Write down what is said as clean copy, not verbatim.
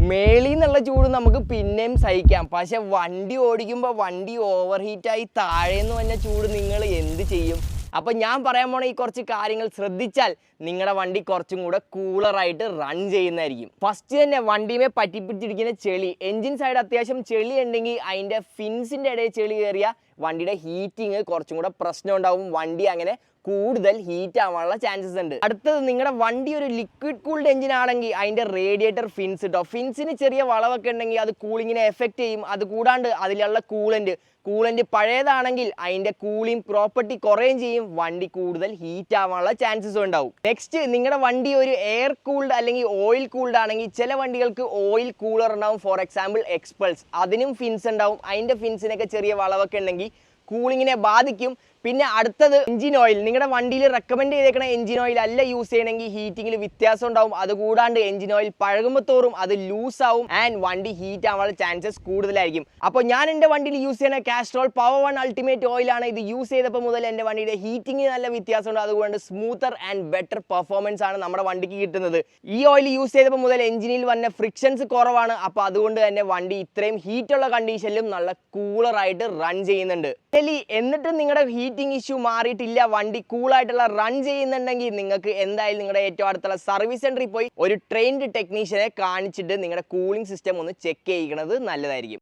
മേളിൽ നിന്നുള്ള ചൂട് നമുക്ക് പിന്നെയും സഹിക്കാം. പക്ഷെ വണ്ടി ഓടിക്കുമ്പോൾ വണ്ടി ഓവർ ഹീറ്റായി താഴേന്ന് വന്ന ചൂട് നിങ്ങൾ എന്ത് ചെയ്യും? അപ്പം ഞാൻ പറയാൻ പോണ ഈ കുറച്ച് കാര്യങ്ങൾ ശ്രദ്ധിച്ചാൽ നിങ്ങളുടെ വണ്ടി കുറച്ചും കൂടെ കൂളറായിട്ട് റൺ ചെയ്യുന്നതായിരിക്കും. ഫസ്റ്റ് തന്നെ വണ്ടിയുമേ പറ്റിപ്പിടിച്ചിരിക്കുന്ന ചെളി, എൻജിൻ സൈഡ് അത്യാവശ്യം ചെളി ഉണ്ടെങ്കിൽ അതിൻ്റെ ഫിൻസിൻ്റെ ഇടയിൽ ചെളി കയറിയ വണ്ടിയുടെ ഹീറ്റിങ് കുറച്ചും കൂടെ പ്രശ്നം ഉണ്ടാവും. വണ്ടി അങ്ങനെ കൂടുതൽ ഹീറ്റ് ആവാനുള്ള ചാൻസസ് ഉണ്ട്. അടുത്തത്, നിങ്ങളുടെ വണ്ടി ഒരു ലിക്വിഡ് കൂൾഡ് എഞ്ചിൻ ആണെങ്കിൽ അതിൻ്റെ റേഡിയേറ്റർ ഫിൻസ് കേട്ടോ, ഫിൻസിന് ചെറിയ വളവൊക്കെ ഉണ്ടെങ്കിൽ അത് കൂളിങ്ങിനെ എഫക്റ്റ് ചെയ്യും. അത് കൂടാണ്ട് അതിലുള്ള കൂളൻ്റ് പഴയതാണെങ്കിൽ അതിൻ്റെ കൂളിംഗ് പ്രോപ്പർട്ടി കുറയുകയും ചെയ്യും. വണ്ടി കൂടുതൽ ഹീറ്റ് ആവാനുള്ള ചാൻസസ് ഉണ്ടാവും. നെക്സ്റ്റ്, നിങ്ങളുടെ വണ്ടി ഒരു എയർ കൂൾഡ് അല്ലെങ്കിൽ ഓയിൽ കൂൾഡ് ആണെങ്കിൽ ചില വണ്ടികൾക്ക് ഓയിൽ കൂളർ ഉണ്ടാവും. ഫോർ എക്സാമ്പിൾ എക്സ്പൾസ്, അതിനും ഫിൻസ് ഉണ്ടാവും. അതിൻ്റെ ഫിൻസിനൊക്കെ ചെറിയ വളവൊക്കെ ഉണ്ടെങ്കിൽ കൂളിങ്ങിനെ ബാധിക്കും. പിന്നെ അടുത്തത്, എഞ്ചിൻ ഓയിൽ. നിങ്ങളുടെ വണ്ടിയിൽ റെക്കമെൻഡ് ചെയ്തേക്കണ എഞ്ചിൻ ഓയിൽ അല്ല യൂസ് ചെയ്യണമെങ്കിൽ ഹീറ്റിങ്ങിൽ വ്യത്യാസം ഉണ്ടാവും. അതുകൂടാണ്ട് എഞ്ചിൻ ഓയിൽ പഴകുമ്പോൾ തോറും അത് ലൂസ് ആവും ആൻഡ് വണ്ടി ഹീറ്റ് ആവാനുള്ള ചാൻസസ് കൂടുതലായിരിക്കും. അപ്പോൾ ഞാൻ എൻ്റെ വണ്ടിയിൽ യൂസ് ചെയ്യുന്ന കാസ്ട്രോൾ പവർ 1 അൾട്ടിമേറ്റ് ഓയിലാണ്. ഇത് യൂസ് ചെയ്തപ്പോൾ മുതൽ എൻ്റെ വണ്ടിയുടെ ഹീറ്റിംഗ് നല്ല വ്യത്യാസമുണ്ട്. അതുകൊണ്ട് സ്മൂത്തർ ആൻഡ് ബെറ്റർ പെർഫോമൻസ് ആണ് നമ്മുടെ വണ്ടിക്ക് കിട്ടുന്നത്. ഈ ഓയിൽ യൂസ് ചെയ്തപ്പോൾ മുതൽ എഞ്ചിനിൽ വന്ന ഫ്രിക്ഷൻസ് കുറവാണ്. അപ്പോൾ അതുകൊണ്ട് തന്നെ വണ്ടി ഇത്രയും ഹീറ്റുള്ള കണ്ടീഷനിലും നല്ല കൂളറായിട്ട് റൺ ചെയ്യുന്നുണ്ട്. എന്നിട്ട് നിങ്ങളുടെ ഹീറ്റിംഗ് ഇഷ്യൂ മാറിയിട്ടില്ല, വണ്ടി കൂളായിട്ടുള്ള റൺ ചെയ്യുന്നുണ്ടെങ്കിൽ നിങ്ങൾക്ക് എന്തായാലും നിങ്ങളുടെ ഏറ്റവും അടുത്തുള്ള സർവീസ് സെന്ററിൽ പോയി ഒരു ട്രെയിൻഡ് ടെക്നീഷ്യനെ കാണിച്ചിട്ട് നിങ്ങളുടെ കൂളിംഗ് സിസ്റ്റം ഒന്ന് ചെക്ക് ചെയ്യിക്കുന്നത് നല്ലതായിരിക്കും.